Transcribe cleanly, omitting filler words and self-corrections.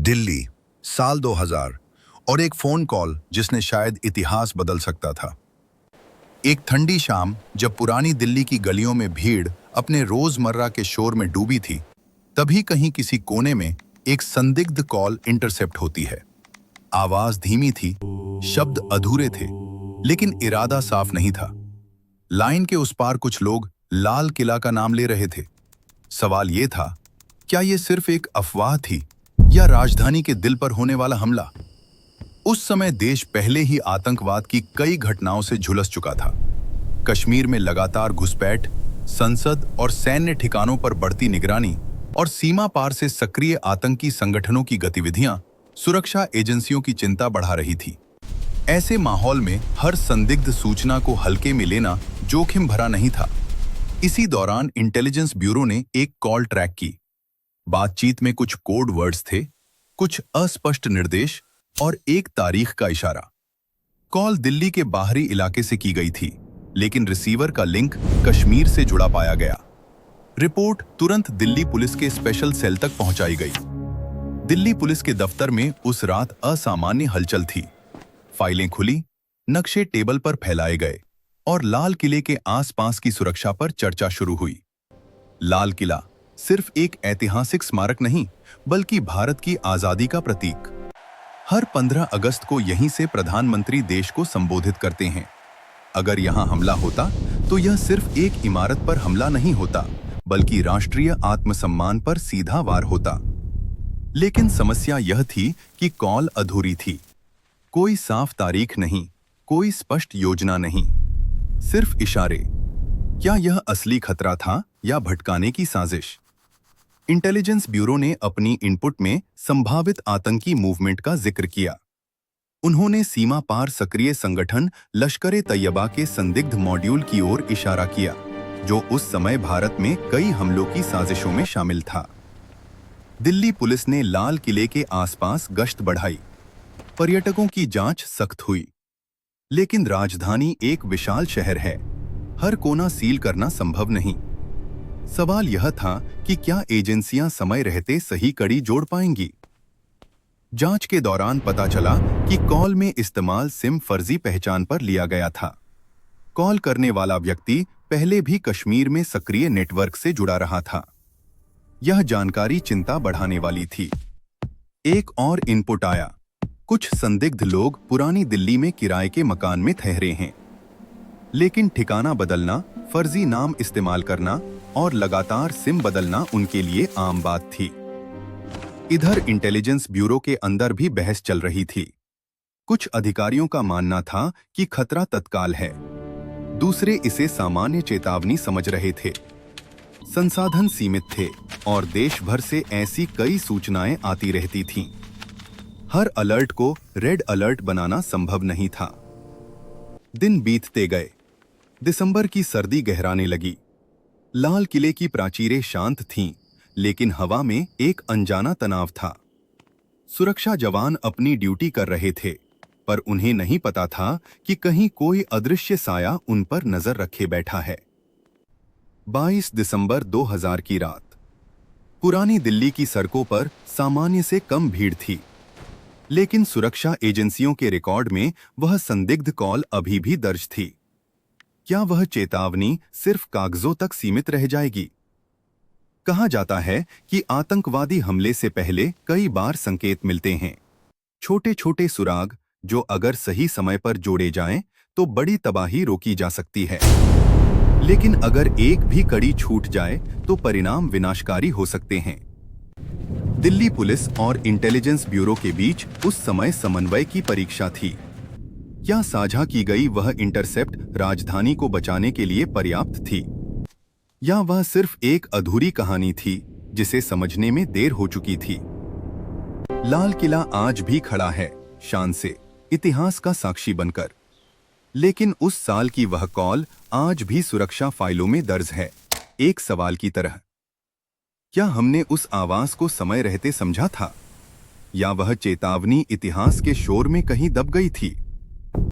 दिल्ली, साल 2000 और एक फोन कॉल जिसने शायद इतिहास बदल सकता था। एक ठंडी शाम जब पुरानी दिल्ली की गलियों में भीड़ अपने रोजमर्रा के शोर में डूबी थी, तभी कहीं किसी कोने में एक संदिग्ध कॉल इंटरसेप्ट होती है। आवाज धीमी थी, शब्द अधूरे थे, लेकिन इरादा साफ नहीं था। लाइन के उस पार कुछ लोग लाल किला का नाम ले रहे थे। सवाल ये था, क्या ये सिर्फ एक अफवाह थी या राजधानी के दिल पर होने वाला हमला? उस समय देश पहले ही आतंकवाद की कई घटनाओं से झुलस चुका था। कश्मीर में लगातार घुसपैठ, संसद और सैन्य ठिकानों पर बढ़ती निगरानी और सीमा पार से सक्रिय आतंकी संगठनों की गतिविधियां सुरक्षा एजेंसियों की चिंता बढ़ा रही थी। ऐसे माहौल में हर संदिग्ध सूचना को हल्के में लेना जोखिम भरा नहीं था। इसी दौरान इंटेलिजेंस ब्यूरो ने एक कॉल ट्रैक की। बातचीत में कुछ कोड वर्ड्स थे, कुछ अस्पष्ट निर्देश और एक तारीख का इशारा। कॉल दिल्ली के बाहरी इलाके से की गई थी, लेकिन रिसीवर का लिंक कश्मीर से जुड़ा पाया गया। रिपोर्ट तुरंत दिल्ली पुलिस के स्पेशल सेल तक पहुंचाई गई। दिल्ली पुलिस के दफ्तर में उस रात असामान्य हलचल थी। फाइलें खुली, नक्शे टेबल पर फैलाए गए और लाल किले के आसपास की सुरक्षा पर चर्चा शुरू हुई। लाल किला सिर्फ एक ऐतिहासिक स्मारक नहीं, बल्कि भारत की आजादी का प्रतीक। हर 15 अगस्त को यहीं से प्रधानमंत्री देश को संबोधित करते हैं। अगर यहां हमला होता तो यह सिर्फ एक इमारत पर हमला नहीं होता, बल्कि राष्ट्रीय आत्मसम्मान पर सीधा वार होता। लेकिन समस्या यह थी कि कॉल अधूरी थी। कोई साफ तारीख नहीं, कोई स्पष्ट योजना नहीं, सिर्फ इशारे। क्या यह असली खतरा था या भटकाने की साजिश? इंटेलिजेंस ब्यूरो ने अपनी इनपुट में संभावित आतंकी मूवमेंट का जिक्र किया। उन्होंने सीमा पार सक्रिय संगठन लश्कर-ए-तैयबा के संदिग्ध मॉड्यूल की ओर इशारा किया, जो उस समय भारत में कई हमलों की साजिशों में शामिल था। दिल्ली पुलिस ने लाल किले के आसपास गश्त बढ़ाई। पर्यटकों की जांच सख्त हुई। लेकिन राजधानी एक विशाल शहर है, हर कोना सील करना संभव नहीं। सवाल यह था कि क्या एजेंसियां समय रहते सही कड़ी जोड़ पाएंगी? जांच के दौरान पता चला कि कॉल में इस्तेमाल सिम फर्जी पहचान पर लिया गया था। कॉल करने वाला व्यक्ति पहले भी कश्मीर में सक्रिय नेटवर्क से जुड़ा रहा था। यह जानकारी चिंता बढ़ाने वाली थी। एक और इनपुट आया। कुछ संदिग्ध लोग पुरानी दिल्ली में किराए के मकान में ठहरे हैं। लेकिन ठिकाना बदलना, फर्जी नाम इस्तेमाल करना और लगातार सिम बदलना उनके लिए आम बात थी। इधर इंटेलिजेंस ब्यूरो के अंदर भी बहस चल रही थी। कुछ अधिकारियों का मानना था कि खतरा तत्काल है, दूसरे इसे सामान्य चेतावनी समझ रहे थे। संसाधन सीमित थे और देश भर से ऐसी कई सूचनाएं आती रहती थीं। हर अलर्ट को रेड अलर्ट बनाना संभव नहीं था। दिन बीतते गए। दिसंबर की सर्दी गहराने लगी। लाल किले की प्राचीरें शांत थीं, लेकिन हवा में एक अनजाना तनाव था। सुरक्षा जवान अपनी ड्यूटी कर रहे थे, पर उन्हें नहीं पता था कि कहीं कोई अदृश्य साया उन पर नजर रखे बैठा है। 22 दिसंबर 2000 की रात। पुरानी दिल्ली की सड़कों पर सामान्य से कम भीड़ थी, लेकिन सुरक्षा एजेंसियों के रिकॉर्ड में वह संदिग्ध कॉल अभी भी दर्ज थी। क्या वह चेतावनी सिर्फ कागजों तक सीमित रह जाएगी? कहा जाता है कि आतंकवादी हमले से पहले कई बार संकेत मिलते हैं, छोटे छोटे सुराग जो अगर सही समय पर जोड़े जाएं तो बड़ी तबाही रोकी जा सकती है। लेकिन अगर एक भी कड़ी छूट जाए तो परिणाम विनाशकारी हो सकते हैं। दिल्ली पुलिस और इंटेलिजेंस ब्यूरो के बीच उस समय समन्वय की परीक्षा थी। क्या साझा की गई वह इंटरसेप्ट राजधानी को बचाने के लिए पर्याप्त थी, या वह सिर्फ एक अधूरी कहानी थी जिसे समझने में देर हो चुकी थी? लाल किला आज भी खड़ा है, शान से, इतिहास का साक्षी बनकर। लेकिन उस साल की वह कॉल आज भी सुरक्षा फाइलों में दर्ज है, एक सवाल की तरह। क्या हमने उस आवाज को समय रहते समझा था, या वह चेतावनी इतिहास के शोर में कहीं दब गई थी?